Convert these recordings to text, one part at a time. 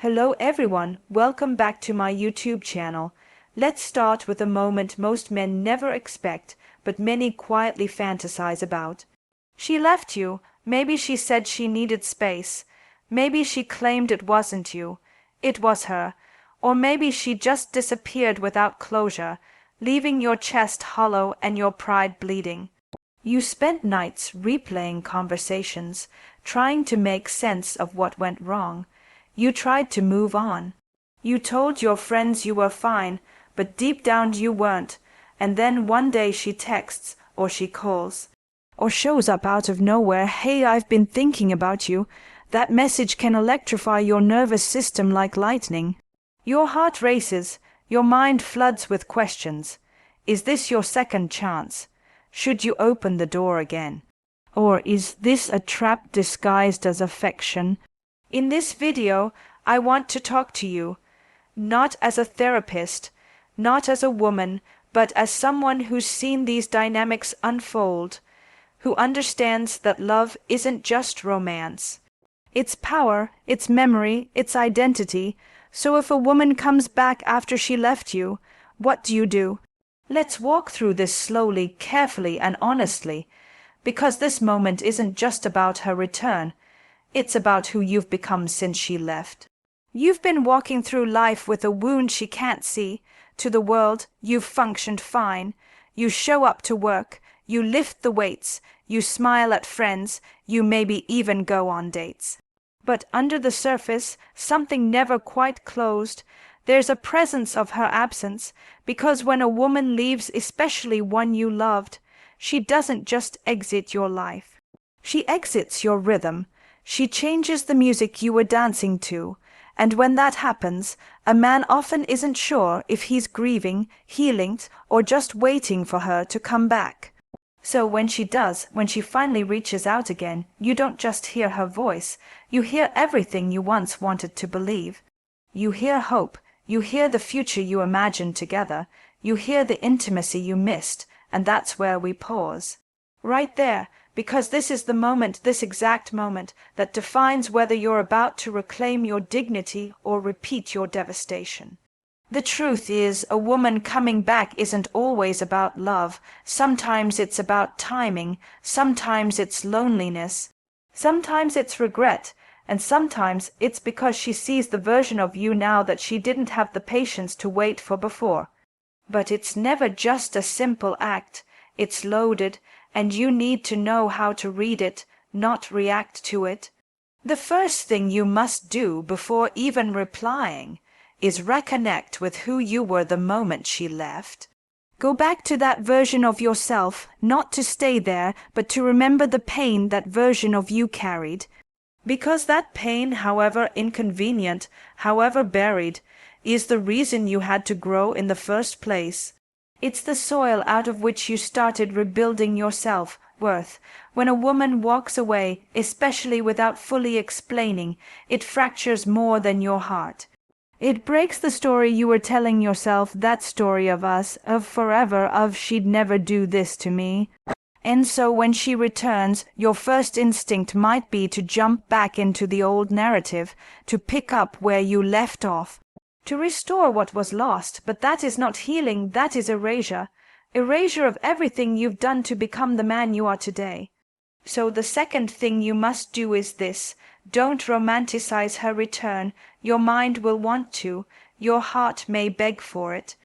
Hello everyone, welcome back to my YouTube channel. Let's start with a moment most men never expect, but many quietly fantasize about. She left you. Maybe she said she needed space. Maybe she claimed it wasn't you. It was her. Or maybe she just disappeared without closure, leaving your chest hollow and your pride bleeding. You spent nights replaying conversations, trying to make sense of what went wrong. You tried to move on. You told your friends you were fine, but deep down you weren't. And then one day she texts, or she calls, or shows up out of nowhere. Hey, I've been thinking about you. That message can electrify your nervous system like lightning. Your heart races, your mind floods with questions. Is this your second chance? Should you open the door again? Or is this a trap disguised as affection? In this video, I want to talk to you, not as a therapist, not as a woman, but as someone who's seen these dynamics unfold, who understands that love isn't just romance. It's power, it's memory, it's identity. So if a woman comes back after she left you, what do? Let's walk through this slowly, carefully, and honestly, because this moment isn't just about her return. It's about who you've become since she left. You've been walking through life with a wound she can't see. To the world, you've functioned fine. You show up to work, you lift the weights, you smile at friends, you maybe even go on dates. But under the surface, something never quite closed. There's a presence of her absence, because when a woman leaves, especially one you loved, she doesn't just exit your life. She exits your rhythm. She changes the music you were dancing to, and when that happens, a man often isn't sure if he's grieving, healing, or just waiting for her to come back. So when she does, when she finally reaches out again, you don't just hear her voice, you hear everything you once wanted to believe. You hear hope, you hear the future you imagined together, you hear the intimacy you missed, and that's where we pause. Right there, because this is the moment, this exact moment, that defines whether you're about to reclaim your dignity or repeat your devastation. The truth is, a woman coming back isn't always about love. Sometimes it's about timing, sometimes it's loneliness, sometimes it's regret, and sometimes it's because she sees the version of you now that she didn't have the patience to wait for before. But it's never just a simple act. It's loaded, and you need to know how to read it, not react to it. The first thing you must do before even replying is reconnect with who you were the moment she left. Go back to that version of yourself, not to stay there, but to remember the pain that version of you carried. Because that pain, however inconvenient, however buried, is the reason you had to grow in the first place. It's the soil out of which you started rebuilding your self-worth. When a woman walks away, especially without fully explaining, it fractures more than your heart. It breaks the story you were telling yourself, that story of us, of forever, of she'd never do this to me. And so when she returns, your first instinct might be to jump back into the old narrative, to pick up where you left off, to restore what was lost. But that is not healing, that is erasure. Erasure of everything you've done to become the man you are today. So the second thing you must do is this. Don't romanticize her return. Your mind will want to, your heart may beg for it.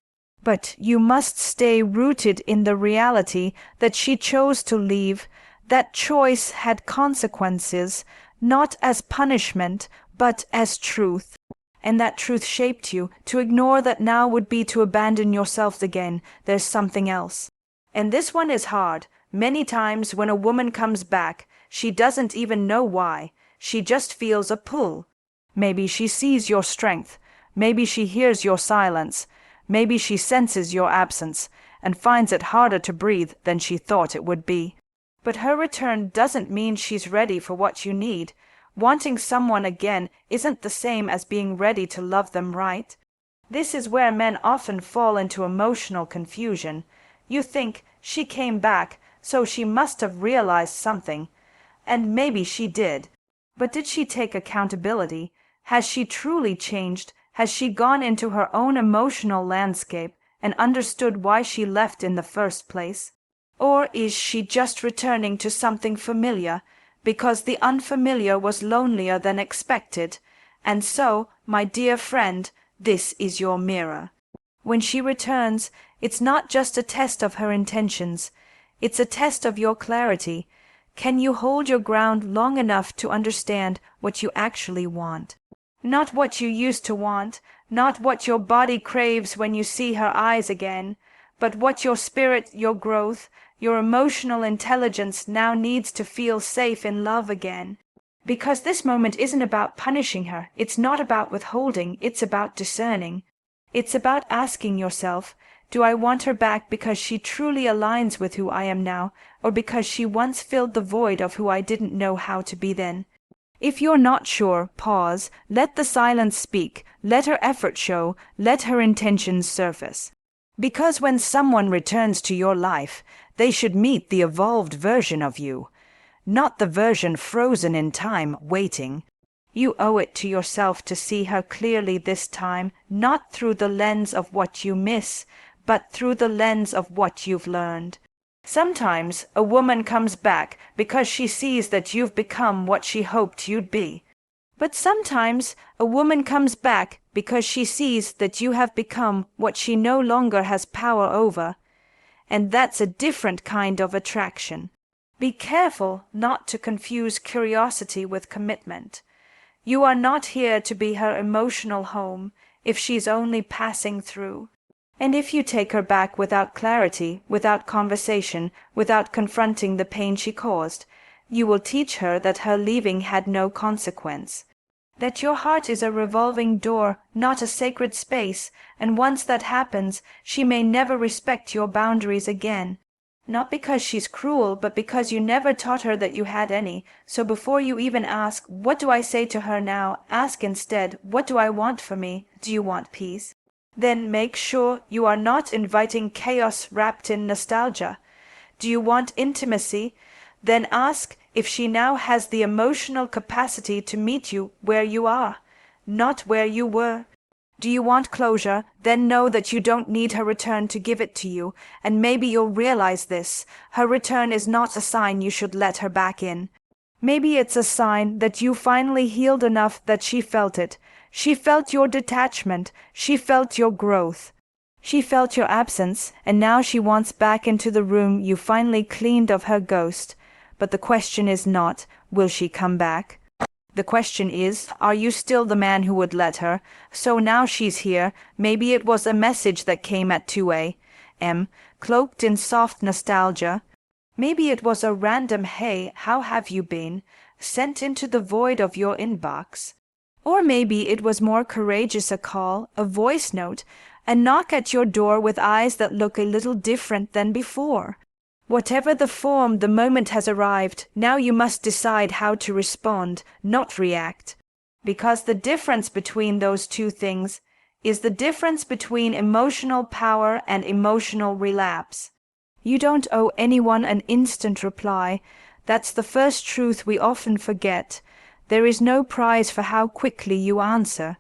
But you must stay rooted in the reality that she chose to leave. That choice had consequences, not as punishment, but as truth. And that truth shaped you. To ignore that now would be to abandon yourself again. There's something else. And this one is hard. Many times when a woman comes back, she doesn't even know why. She just feels a pull. Maybe she sees your strength. Maybe she hears your silence. Maybe she senses your absence and finds it harder to breathe than she thought it would be. But her return doesn't mean she's ready for what you need. Wanting someone again isn't the same as being ready to love them right. This is where men often fall into emotional confusion. You think, she came back, so she must have realized something. And maybe she did. But did she take accountability? Has she truly changed? Has she gone into her own emotional landscape and understood why she left in the first place? Or is she just returning to something familiar, because the unfamiliar was lonelier than expected? And so, my dear friend, this is your mirror. When she returns, it's not just a test of her intentions, it's a test of your clarity. Can you hold your ground long enough to understand what you actually want? Not what you used to want, not what your body craves when you see her eyes again, but what your spirit, your growth, your emotional intelligence now needs to feel safe in love again. Because this moment isn't about punishing her, it's not about withholding, it's about discerning. It's about asking yourself, do I want her back because she truly aligns with who I am now, or because she once filled the void of who I didn't know how to be then? If you're not sure, pause, let the silence speak, let her effort show, let her intentions surface. Because when someone returns to your life, they should meet the evolved version of you, not the version frozen in time, waiting. You owe it to yourself to see her clearly this time, not through the lens of what you miss, but through the lens of what you've learned. Sometimes a woman comes back because she sees that you've become what she hoped you'd be. But sometimes a woman comes back because she sees that you have become what she no longer has power over. And that's a different kind of attraction. Be careful not to confuse curiosity with commitment. You are not here to be her emotional home if she's only passing through. And if you take her back without clarity, without conversation, without confronting the pain she caused, you will teach her that her leaving had no consequence. That your heart is a revolving door, not a sacred space, and once that happens, she may never respect your boundaries again. Not because she's cruel, but because you never taught her that you had any. So before you even ask, what do I say to her now, ask instead, what do I want for me? Do you want peace? Then make sure you are not inviting chaos wrapped in nostalgia. Do you want intimacy? Then ask if she now has the emotional capacity to meet you where you are, not where you were. Do you want closure? Then know that you don't need her return to give it to you, and maybe you'll realize this. Her return is not a sign you should let her back in. Maybe it's a sign that you finally healed enough that she felt it. She felt your detachment. She felt your growth. She felt your absence, and now she wants back into the room you finally cleaned of her ghost. But the question is not, will she come back? The question is, are you still the man who would let her? So now she's here. Maybe it was a message that came at 2 a.m., cloaked in soft nostalgia. Maybe it was a random "Hey, how have you been?" sent into the void of your inbox. Or maybe it was more courageous, a call, a voice note, a knock at your door with eyes that look a little different than before. Whatever the form, the moment has arrived. Now you must decide how to respond, not react. Because the difference between those two things is the difference between emotional power and emotional relapse. You don't owe anyone an instant reply. That's the first truth we often forget. There is no prize for how quickly you answer.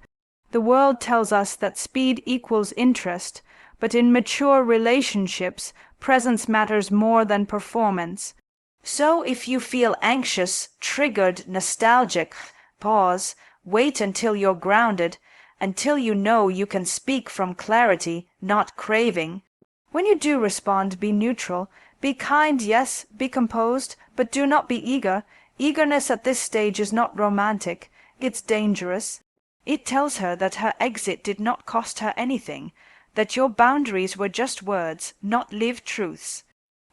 The world tells us that speed equals interest, but in mature relationships, presence matters more than performance. So if you feel anxious, triggered, nostalgic, pause, wait until you're grounded, until you know you can speak from clarity, not craving. When you do respond, be neutral. Be kind, yes, be composed, but do not be eager. Eagerness at this stage is not romantic. It's dangerous. It tells her that her exit did not cost her anything, that your boundaries were just words, not lived truths,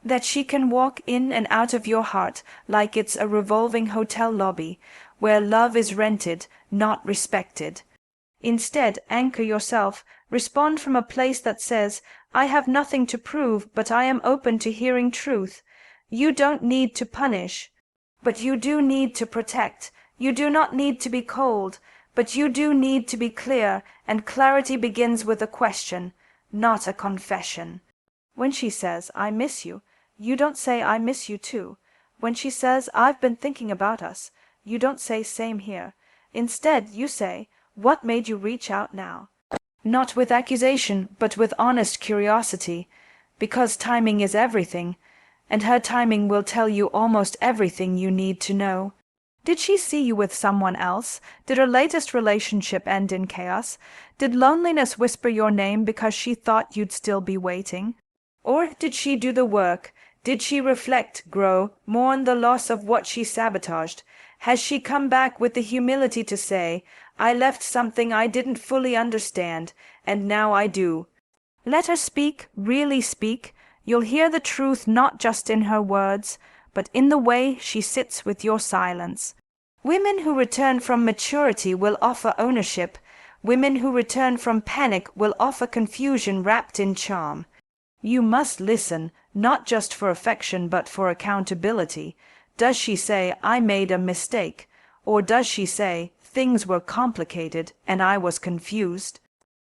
that she can walk in and out of your heart like it's a revolving hotel lobby, where love is rented, not respected. Instead, anchor yourself, respond from a place that says, I have nothing to prove, but I am open to hearing truth. You don't need to punish, but you do need to protect. You do not need to be cold, but you do need to be clear, and clarity begins with a question, not a confession. When she says, I miss you, you don't say, I miss you too. When she says, I've been thinking about us, you don't say, same here. Instead, you say, What made you reach out now? Not with accusation, but with honest curiosity, because timing is everything, and her timing will tell you almost everything you need to know. Did she see you with someone else? Did her latest relationship end in chaos? Did loneliness whisper your name because she thought you'd still be waiting? Or did she do the work? Did she reflect, grow, mourn the loss of what she sabotaged? Has she come back with the humility to say, I left something I didn't fully understand, and now I do? Let her speak, really speak. You'll hear the truth not just in her words, but in the way she sits with your silence. Women who return from maturity will offer ownership. Women who return from panic will offer confusion wrapped in charm. You must listen, not just for affection but for accountability. Does she say, I made a mistake? Or does she say, things were complicated and I was confused?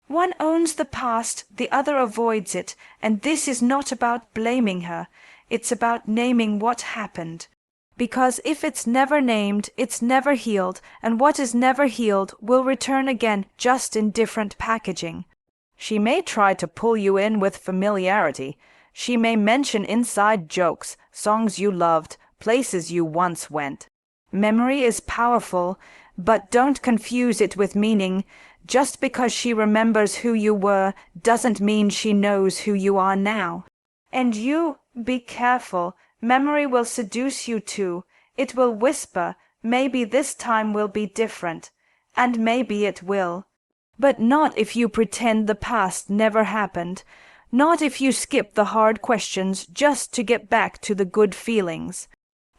One owns the past, the other avoids it, and this is not about blaming her. It's about naming what happened. Because if it's never named, it's never healed, and what is never healed will return again, just in different packaging. She may try to pull you in with familiarity. She may mention inside jokes, songs you loved, places you once went. Memory is powerful, but don't confuse it with meaning. Just because she remembers who you were doesn't mean she knows who you are now. And you, be careful. Memory will seduce you too. It will whisper, maybe this time will be different. And maybe it will. But not if you pretend the past never happened. Not if you skip the hard questions just to get back to the good feelings.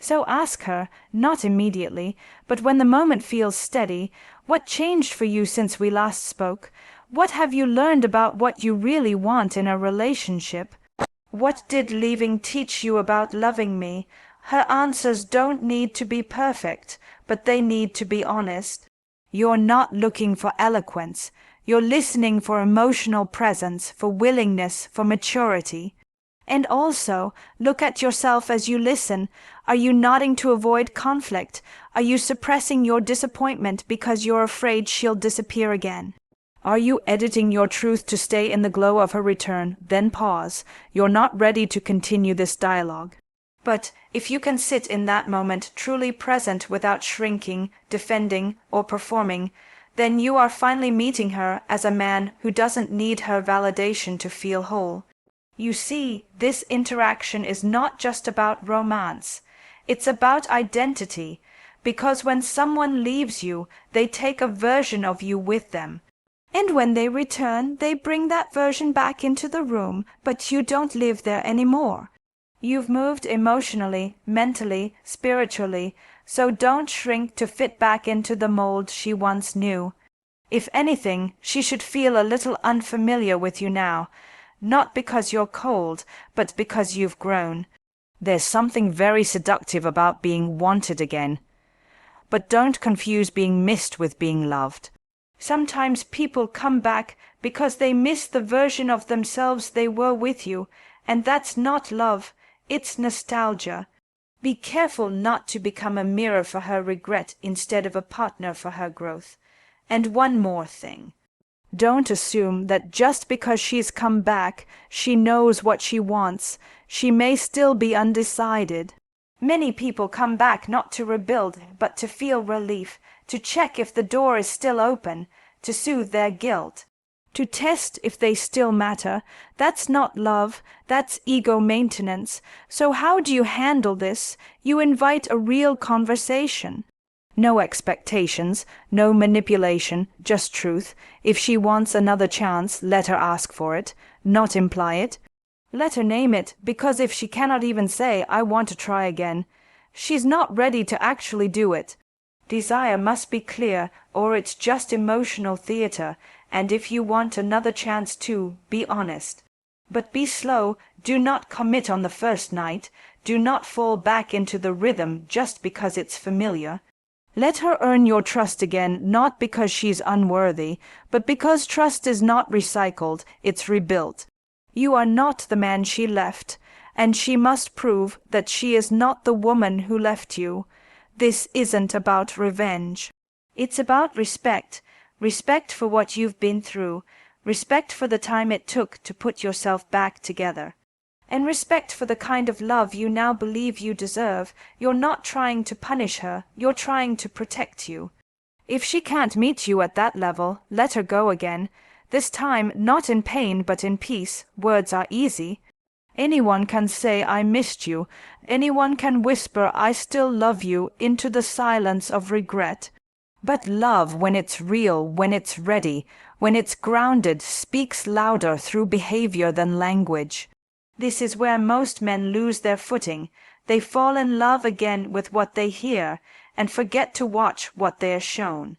So ask her, not immediately, but when the moment feels steady, what changed for you since we last spoke? What have you learned about what you really want in a relationship? What did leaving teach you about loving me? Her answers don't need to be perfect, but they need to be honest. You're not looking for eloquence. You're listening for emotional presence, for willingness, for maturity. And also, look at yourself as you listen. Are you nodding to avoid conflict? Are you suppressing your disappointment because you're afraid she'll disappear again? Are you editing your truth to stay in the glow of her return? Then pause. You're not ready to continue this dialogue. But if you can sit in that moment truly present without shrinking, defending, or performing, then you are finally meeting her as a man who doesn't need her validation to feel whole. You see, this interaction is not just about romance. It's about identity, because when someone leaves you, they take a version of you with them. And when they return, they bring that version back into the room, but you don't live there anymore. You've moved emotionally, mentally, spiritually, so don't shrink to fit back into the mold she once knew. If anything, she should feel a little unfamiliar with you now, not because you're cold, but because you've grown. There's something very seductive about being wanted again. But don't confuse being missed with being loved. Sometimes people come back because they miss the version of themselves they were with you, and that's not love, it's nostalgia. Be careful not to become a mirror for her regret instead of a partner for her growth. And one more thing. Don't assume that just because she's come back, she knows what she wants. She may still be undecided. Many people come back not to rebuild, but to feel relief, to check if the door is still open, to soothe their guilt, to test if they still matter. That's not love, that's ego maintenance. So how do you handle this? You invite a real conversation. No expectations, no manipulation, just truth. If she wants another chance, let her ask for it, not imply it. Let her name it, because if she cannot even say, I want to try again, she's not ready to actually do it. Desire must be clear, or it's just emotional theater, and if you want another chance too, be honest. But be slow, do not commit on the first night, do not fall back into the rhythm just because it's familiar. Let her earn your trust again, not because she's unworthy, but because trust is not recycled, it's rebuilt. You are not the man she left, and she must prove that she is not the woman who left you. This isn't about revenge. It's about respect. respect for what you've been through, respect for the time it took to put yourself back together, and respect for the kind of love you now believe you deserve. You're not trying to punish her, you're trying to protect you. If she can't meet you at that level, let her go again. This time, not in pain, but in peace. Words are easy. Anyone can say, I missed you. Anyone can whisper, I still love you, into the silence of regret. But love, when it's real, when it's ready, when it's grounded, speaks louder through behavior than language. This is where most men lose their footing. They fall in love again with what they hear, and forget to watch what they are shown.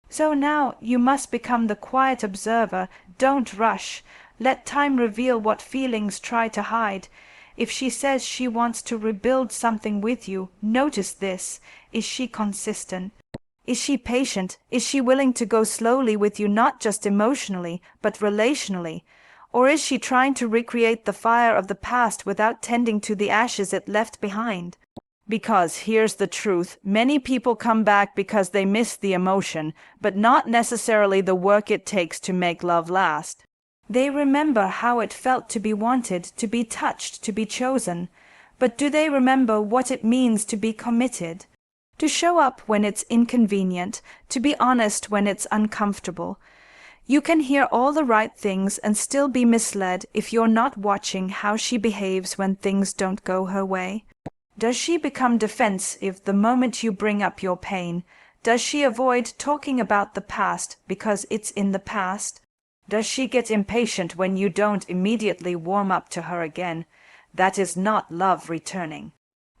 So now you must become the quiet observer. Don't rush. Let time reveal what feelings try to hide. If she says she wants to rebuild something with you, notice this. Is she consistent? Is she patient? Is she willing to go slowly with you, not just emotionally, but relationally? Or is she trying to recreate the fire of the past without tending to the ashes it left behind? Because here's the truth, many people come back because they miss the emotion, but not necessarily the work it takes to make love last. They remember how it felt to be wanted, to be touched, to be chosen. But do they remember what it means to be committed? To show up when it's inconvenient, to be honest when it's uncomfortable. You can hear all the right things and still be misled if you're not watching how she behaves when things don't go her way. Does she become defensive the moment you bring up your pain? Does she avoid talking about the past because it's in the past? Does she get impatient when you don't immediately warm up to her again? That is not love returning.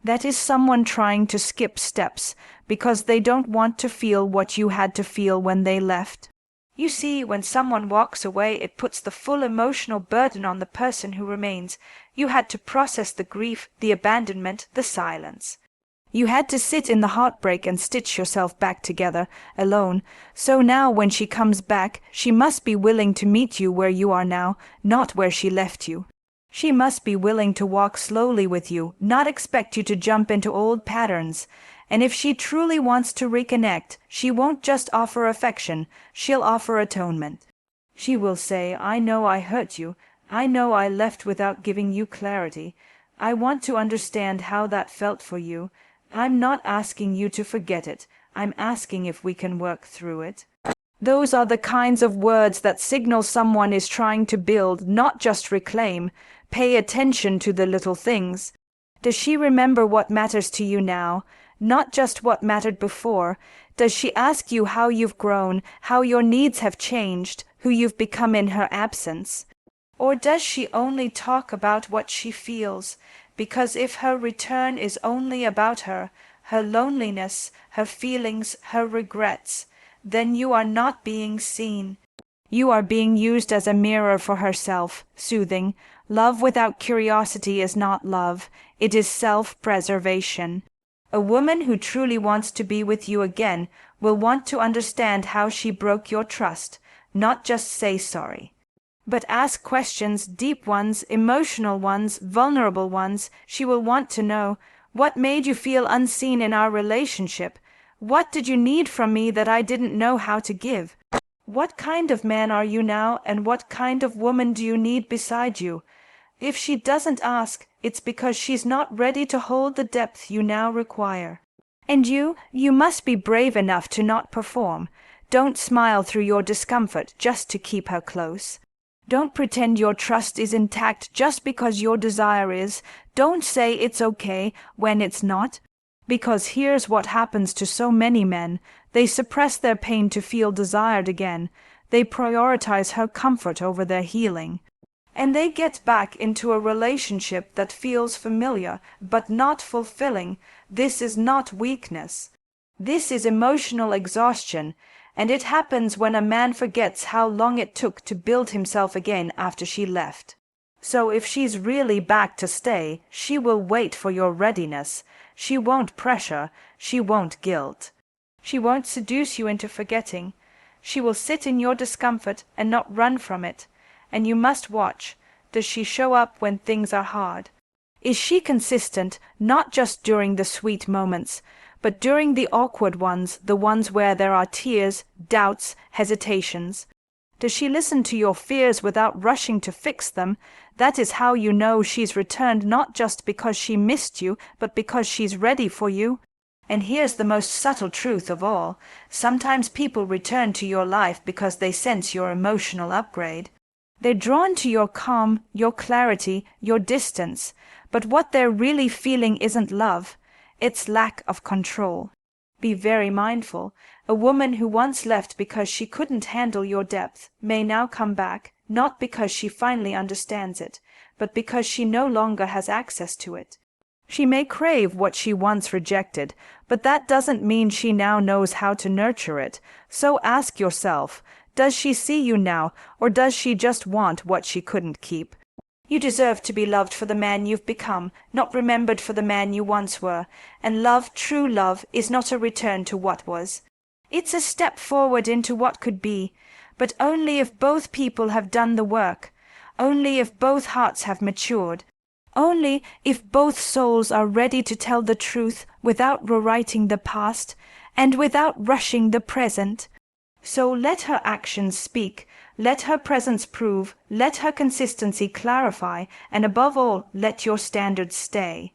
That is someone trying to skip steps because they don't want to feel what you had to feel when they left. You see, when someone walks away, it puts the full emotional burden on the person who remains. You had to process the grief, the abandonment, the silence. You had to sit in the heartbreak and stitch yourself back together, alone. So now when she comes back, she must be willing to meet you where you are now, not where she left you. She must be willing to walk slowly with you, not expect you to jump into old patterns. And if she truly wants to reconnect, she won't just offer affection, she'll offer atonement. She will say, I know I hurt you. I know I left without giving you clarity. I want to understand how that felt for you. I'm not asking you to forget it. I'm asking if we can work through it. Those are the kinds of words that signal someone is trying to build, not just reclaim. Pay attention to the little things. Does she remember what matters to you now? Not just what mattered before. Does she ask you how you've grown, how your needs have changed, who you've become in her absence? Or does she only talk about what she feels? Because if her return is only about her loneliness, her feelings, her regrets, then you are not being seen. You are being used as a mirror for herself, soothing. Love without curiosity is not love. It is self-preservation. A woman who truly wants to be with you again will want to understand how she broke your trust, not just say sorry. But ask questions, deep ones, emotional ones, vulnerable ones. She will want to know, what made you feel unseen in our relationship? What did you need from me that I didn't know how to give? What kind of man are you now, and what kind of woman do you need beside you? If she doesn't ask, it's because she's not ready to hold the depth you now require. And you must be brave enough to not perform. Don't smile through your discomfort just to keep her close. Don't pretend your trust is intact just because your desire is. Don't say it's okay when it's not. Because here's what happens to so many men. They suppress their pain to feel desired again. They prioritize her comfort over their healing. And they get back into a relationship that feels familiar but not fulfilling. This is not weakness. This is emotional exhaustion, and it happens when a man forgets how long it took to build himself again after she left. So if she's really back to stay, she will wait for your readiness. She won't pressure, she won't guilt. She won't seduce you into forgetting. She will sit in your discomfort and not run from it. And you must watch. Does she show up when things are hard? Is she consistent, not just during the sweet moments, but during the awkward ones, the ones where there are tears, doubts, hesitations. Does she listen to your fears without rushing to fix them? That is how you know she's returned, not just because she missed you, but because she's ready for you. And here's the most subtle truth of all. Sometimes people return to your life because they sense your emotional upgrade. They're drawn to your calm, your clarity, your distance. But what they're really feeling isn't love. It's lack of control. Be very mindful. A woman who once left because she couldn't handle your depth may now come back, not because she finally understands it, but because she no longer has access to it. She may crave what she once rejected, but that doesn't mean she now knows how to nurture it. So ask yourself, does she see you now, or does she just want what she couldn't keep? You deserve to be loved for the man you've become, not remembered for the man you once were. And love, true love, is not a return to what was. It's a step forward into what could be, but only if both people have done the work, only if both hearts have matured, only if both souls are ready to tell the truth without rewriting the past and without rushing the present. So let her actions speak, let her presence prove, let her consistency clarify, and above all, let your standards stay.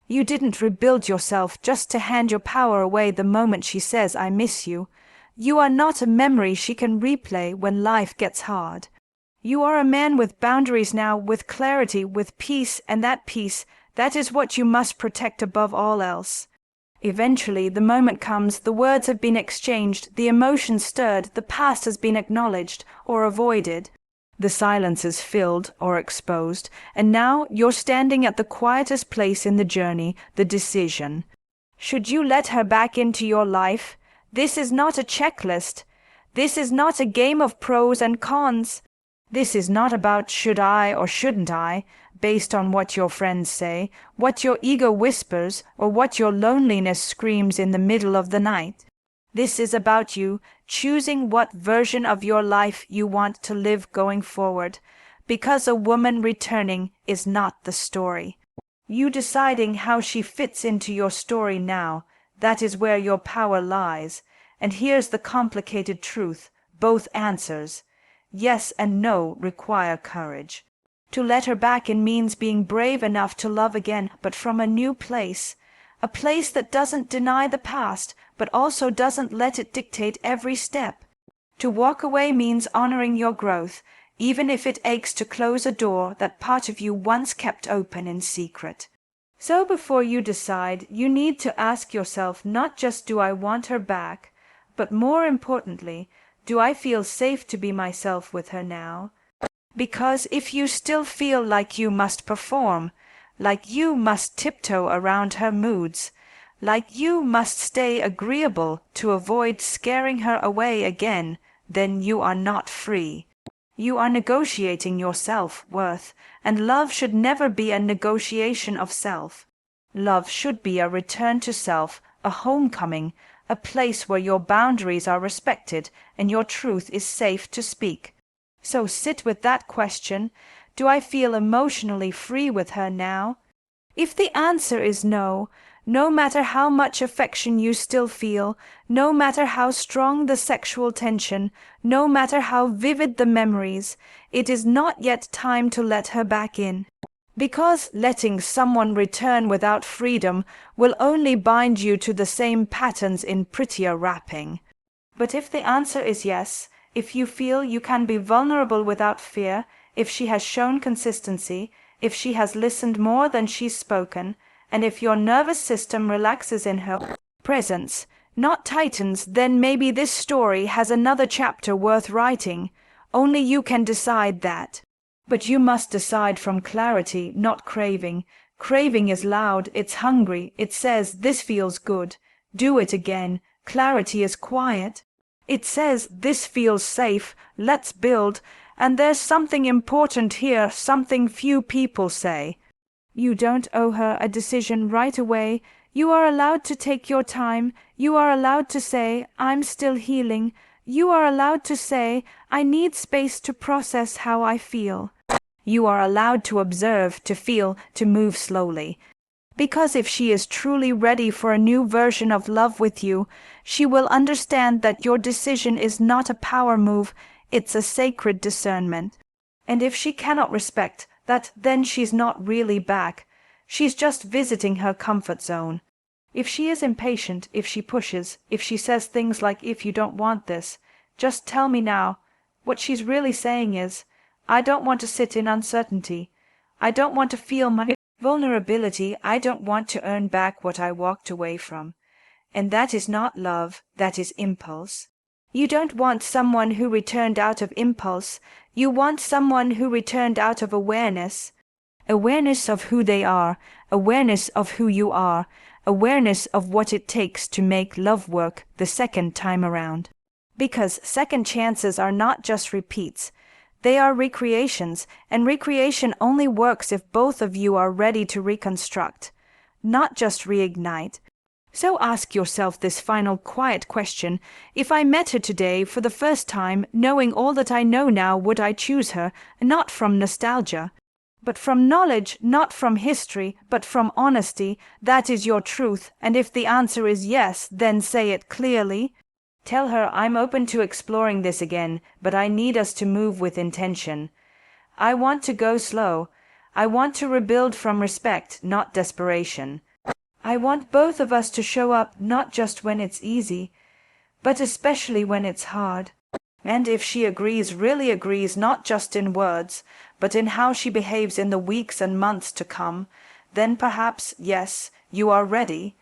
You didn't rebuild yourself just to hand your power away the moment she says, "I miss you." You are not a memory she can replay when life gets hard. You are a man with boundaries now, with clarity, with peace, and that peace, that is what you must protect above all else. Eventually, the moment comes, the words have been exchanged, the emotion stirred, the past has been acknowledged or avoided. The silence is filled or exposed, and now you're standing at the quietest place in the journey, the decision. Should you let her back into your life? This is not a checklist. This is not a game of pros and cons. This is not about should I or shouldn't I, based on what your friends say, what your ego whispers, or what your loneliness screams in the middle of the night. This is about you choosing what version of your life you want to live going forward, because a woman returning is not the story. You deciding how she fits into your story now, that is where your power lies. And here's the complicated truth, both answers, yes and no, require courage. To let her back in means being brave enough to love again, but from a new place. A place that doesn't deny the past, but also doesn't let it dictate every step. To walk away means honoring your growth, even if it aches to close a door that part of you once kept open in secret. So before you decide, you need to ask yourself not just do I want her back, but more importantly, do I feel safe to be myself with her now? Because if you still feel like you must perform, like you must tiptoe around her moods, like you must stay agreeable to avoid scaring her away again, then you are not free. You are negotiating your self-worth, and love should never be a negotiation of self. Love should be a return to self, a homecoming, a place where your boundaries are respected and your truth is safe to speak. So sit with that question, do I feel emotionally free with her now? If the answer is no, no matter how much affection you still feel, no matter how strong the sexual tension, no matter how vivid the memories, it is not yet time to let her back in. Because letting someone return without freedom will only bind you to the same patterns in prettier wrapping. But if the answer is yes, if you feel you can be vulnerable without fear, if she has shown consistency, if she has listened more than she's spoken, and if your nervous system relaxes in her presence, not tightens, then maybe this story has another chapter worth writing. Only you can decide that. But you must decide from clarity, not craving. Craving is loud, it's hungry, it says, this feels good. Do it again. Clarity is quiet. It says, this feels safe, let's build, and there's something important here, something few people say. You don't owe her a decision right away. You are allowed to take your time. You are allowed to say, I'm still healing. You are allowed to say, I need space to process how I feel. You are allowed to observe, to feel, to move slowly. Because if she is truly ready for a new version of love with you, she will understand that your decision is not a power move, it's a sacred discernment. And if she cannot respect that, then she's not really back. She's just visiting her comfort zone. If she is impatient, if she pushes, if she says things like "if you don't want this," just tell me now. What she's really saying is, "I don't want to sit in uncertainty. I don't want to feel my vulnerability. I don't want to earn back what I walked away from." And that is not love, that is impulse. You don't want someone who returned out of impulse. You want someone who returned out of awareness. Awareness of who they are, awareness of who you are, awareness of what it takes to make love work the second time around. Because second chances are not just repeats. They are recreations, and recreation only works if both of you are ready to reconstruct, not just reignite. So ask yourself this final quiet question: if I met her today for the first time, knowing all that I know now, would I choose her, not from nostalgia, but from knowledge, not from history, but from honesty? That is your truth, and if the answer is yes, then say it clearly. Tell her, "I'm open to exploring this again, but I need us to move with intention. I want to go slow. I want to rebuild from respect, not desperation. I want both of us to show up not just when it's easy, but especially when it's hard." And if she agrees, really agrees, not just in words, but in how she behaves in the weeks and months to come, then perhaps, yes, you are ready.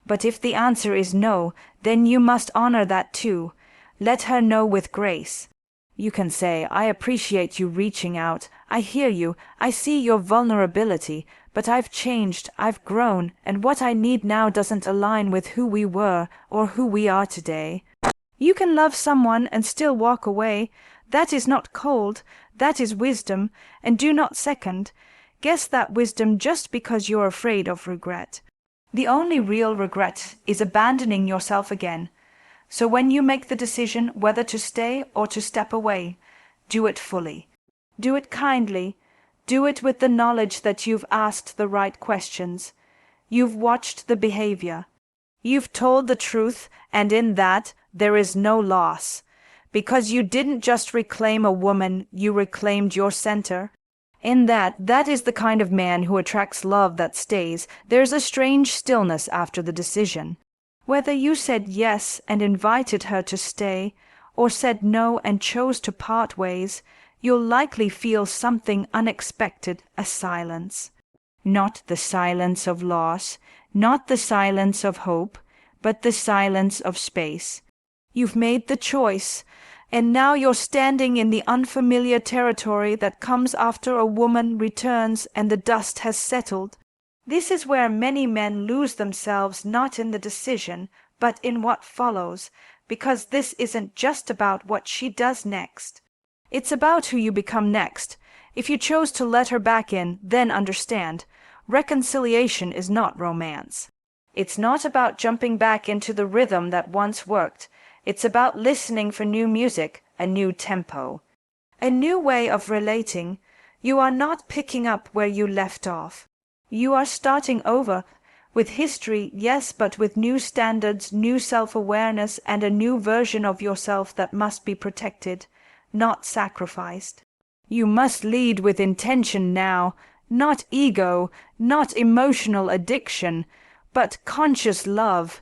But if the answer is no, then you must honor that too. Let her know with grace. You can say, "I appreciate you reaching out. I hear you. I see your vulnerability. But I've changed. I've grown. And what I need now doesn't align with who we were or who we are today." You can love someone and still walk away. That is not cold. That is wisdom. And do not second guess that wisdom just because you're afraid of regret. The only real regret is abandoning yourself again. So when you make the decision whether to stay or to step away, do it fully. Do it kindly. Do it with the knowledge that you've asked the right questions. You've watched the behavior. You've told the truth, and in that there is no loss. Because you didn't just reclaim a woman, you reclaimed your center. In that is the kind of man who attracts love that stays. There's a strange stillness after the decision. Whether you said yes and invited her to stay, or said no and chose to part ways, you'll likely feel something unexpected, a silence. Not the silence of loss, not the silence of hope, but the silence of space. You've made the choice, and now you're standing in the unfamiliar territory that comes after a woman returns and the dust has settled. This is where many men lose themselves, not in the decision, but in what follows, because this isn't just about what she does next. It's about who you become next. If you chose to let her back in, then understand. Reconciliation is not romance. It's not about jumping back into the rhythm that once worked. It's about listening for new music, a new tempo, a new way of relating. You are not picking up where you left off. You are starting over, with history, yes, but with new standards, new self-awareness, and a new version of yourself that must be protected, not sacrificed. You must lead with intention now, not ego, not emotional addiction, but conscious love.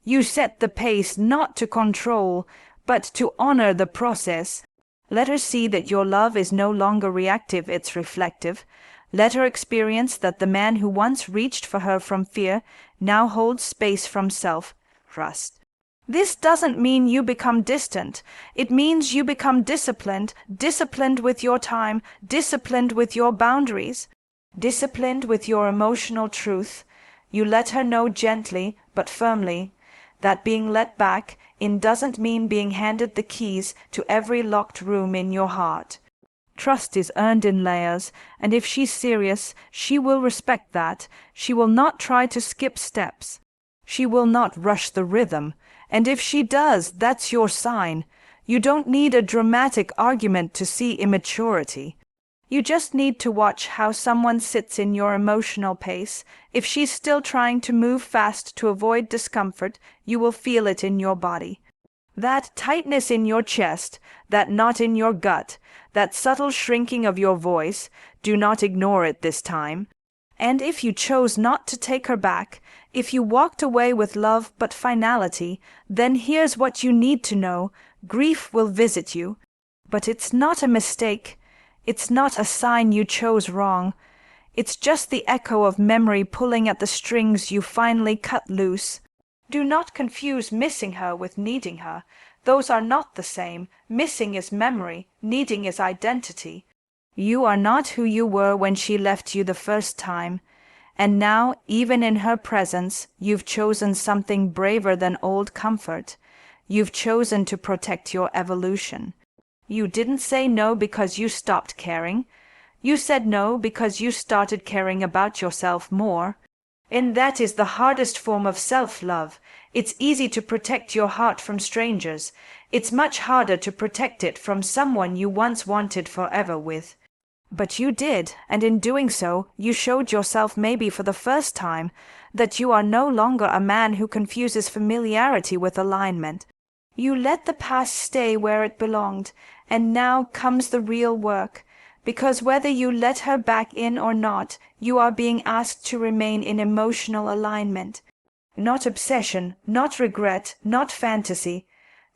You set the pace not to control, but to honor the process. Let her see that your love is no longer reactive, it's reflective. Let her experience that the man who once reached for her from fear now holds space from self-trust. This doesn't mean you become distant. It means you become disciplined, disciplined with your time, disciplined with your boundaries, disciplined with your emotional truth. You let her know gently but firmly that being let back in doesn't mean being handed the keys to every locked room in your heart. Trust is earned in layers, and if she's serious, she will respect that. She will not try to skip steps. She will not rush the rhythm, and if she does, that's your sign. You don't need a dramatic argument to see immaturity. You just need to watch how someone sits in your emotional pace. If she's still trying to move fast to avoid discomfort, you will feel it in your body. That tightness in your chest, that knot in your gut, that subtle shrinking of your voice, do not ignore it this time. And if you chose not to take her back, if you walked away with love but finality, then here's what you need to know. Grief will visit you. But it's not a mistake. It's not a sign you chose wrong. It's just the echo of memory pulling at the strings you finally cut loose. Do not confuse missing her with needing her. Those are not the same. Missing is memory, needing is identity. You are not who you were when she left you the first time. And now, even in her presence, you've chosen something braver than old comfort. You've chosen to protect your evolution. You didn't say no because you stopped caring. You said no because you started caring about yourself more. And that is the hardest form of self-love. It's easy to protect your heart from strangers. It's much harder to protect it from someone you once wanted forever with. But you did, and in doing so, you showed yourself maybe for the first time that you are no longer a man who confuses familiarity with alignment. You let the past stay where it belonged, and now comes the real work. Because whether you let her back in or not, you are being asked to remain in emotional alignment. Not obsession, not regret, not fantasy.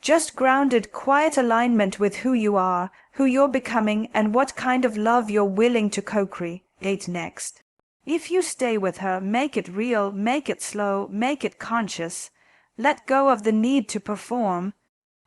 Just grounded, quiet alignment with who you are, who you're becoming, and what kind of love you're willing to co-create next. If you stay with her, make it real, make it slow, make it conscious. Let go of the need to perform.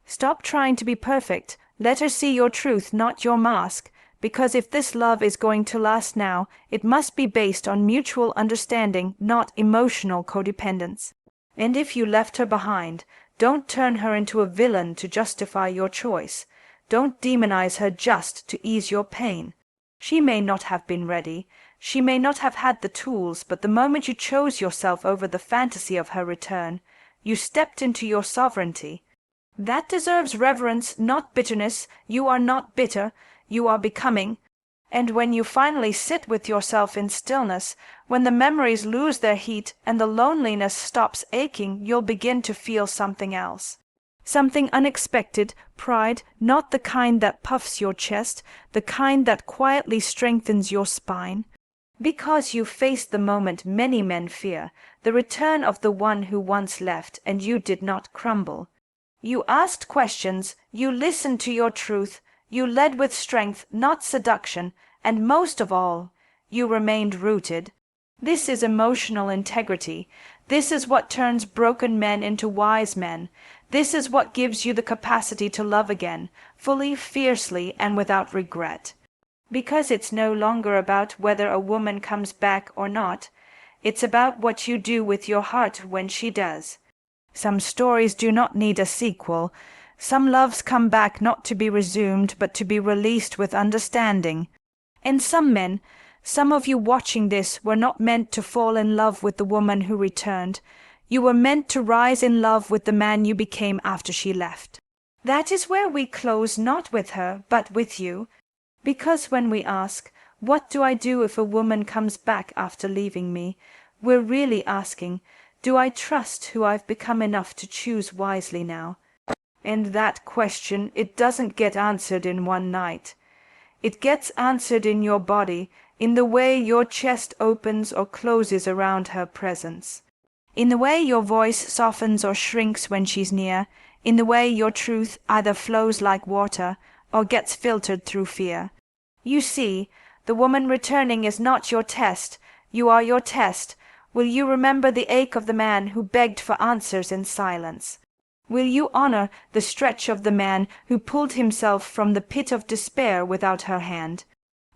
Stop trying to be perfect. Let her see your truth, not your mask. Because if this love is going to last now, it must be based on mutual understanding, not emotional codependence. And if you left her behind, don't turn her into a villain to justify your choice. Don't demonize her just to ease your pain. She may not have been ready. She may not have had the tools, but the moment you chose yourself over the fantasy of her return, you stepped into your sovereignty. That deserves reverence, not bitterness. You are not bitter. You are becoming. And when you finally sit with yourself in stillness, when the memories lose their heat and the loneliness stops aching, you'll begin to feel something else. Something unexpected, pride, not the kind that puffs your chest, the kind that quietly strengthens your spine. Because you faced the moment many men fear, the return of the one who once left, and you did not crumble. You asked questions, you listened to your truth, you led with strength, not seduction, and most of all, you remained rooted. This is emotional integrity. This is what turns broken men into wise men. This is what gives you the capacity to love again, fully, fiercely, and without regret. Because it's no longer about whether a woman comes back or not. It's about what you do with your heart when she does. Some stories do not need a sequel. Some loves come back not to be resumed, but to be released with understanding. And some men, some of you watching this, were not meant to fall in love with the woman who returned. You were meant to rise in love with the man you became after she left. That is where we close, not with her, but with you. Because when we ask, what do I do if a woman comes back after leaving me, we're really asking, do I trust who I've become enough to choose wisely now? And that question, it doesn't get answered in one night. It gets answered in your body, in the way your chest opens or closes around her presence. In the way your voice softens or shrinks when she's near, in the way your truth either flows like water or gets filtered through fear. You see, the woman returning is not your test. You are your test. Will you remember the ache of the man who begged for answers in silence? Will you honor the stretch of the man who pulled himself from the pit of despair without her hand?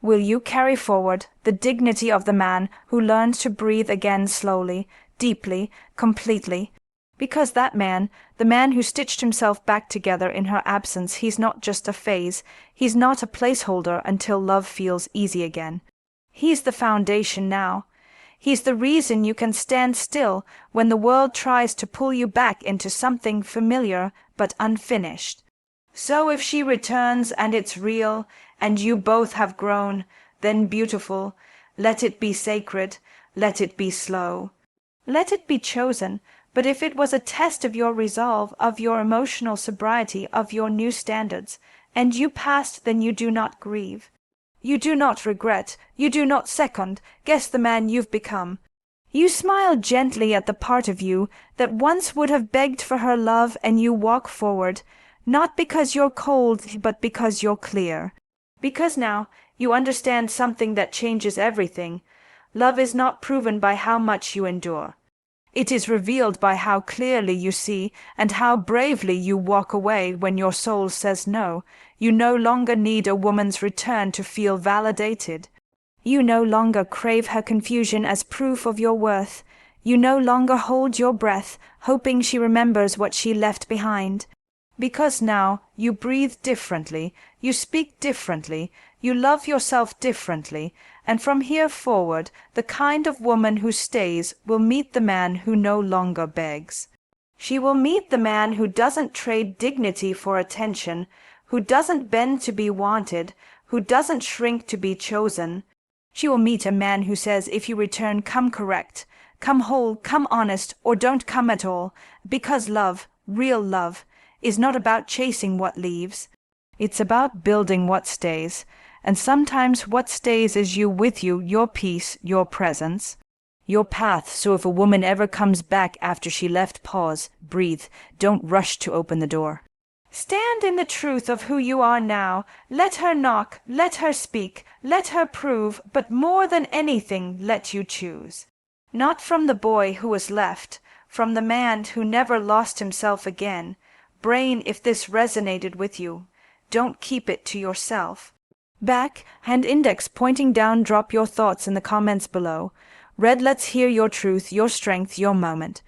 Will you carry forward the dignity of the man who learned to breathe again slowly, deeply, completely? Because that man, the man who stitched himself back together in her absence, he's not just a phase, he's not a placeholder until love feels easy again. He's the foundation now. He's the reason you can stand still when the world tries to pull you back into something familiar but unfinished. So if she returns and it's real, and you both have grown, then beautiful. Let it be sacred. Let it be slow. Let it be chosen. But if it was a test of your resolve, of your emotional sobriety, of your new standards, and you passed, then you do not grieve. You do not regret. You do not second guess the man you've become. You smile gently at the part of you that once would have begged for her love, and you walk forward, not because you're cold, but because you're clear. Because now you understand something that changes everything. Love is not proven by how much you endure. It is revealed by how clearly you see and how bravely you walk away when your soul says no. You no longer need a woman's return to feel validated. You no longer crave her confusion as proof of your worth. You no longer hold your breath, hoping she remembers what she left behind. Because now you breathe differently, you speak differently, you love yourself differently, and from here forward the kind of woman who stays will meet the man who no longer begs. She will meet the man who doesn't trade dignity for attention, who doesn't bend to be wanted, who doesn't shrink to be chosen. She will meet a man who says, if you return, come correct, come whole, come honest, or don't come at all, because love, real love, is not about chasing what leaves. It's about building what stays, and sometimes what stays is you with you, your peace, your presence, your path. So if a woman ever comes back after she left, pause, breathe, don't rush to open the door. Stand in the truth of who you are now. Let her knock, let her speak, let her prove, but more than anything, let you choose. Not from the boy who was left, from the man who never lost himself again. Brain, if this resonated with you, don't keep it to yourself. Back, hand index pointing down, drop your thoughts in the comments below. Red, let's hear your truth, your strength, your moment.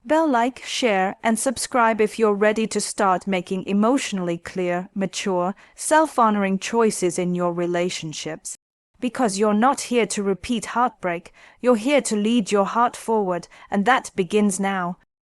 Bell, like, share, and subscribe if you're ready to start making emotionally clear, mature, self-honoring choices in your relationships. Because you're not here to repeat heartbreak, you're here to lead your heart forward, and that begins now.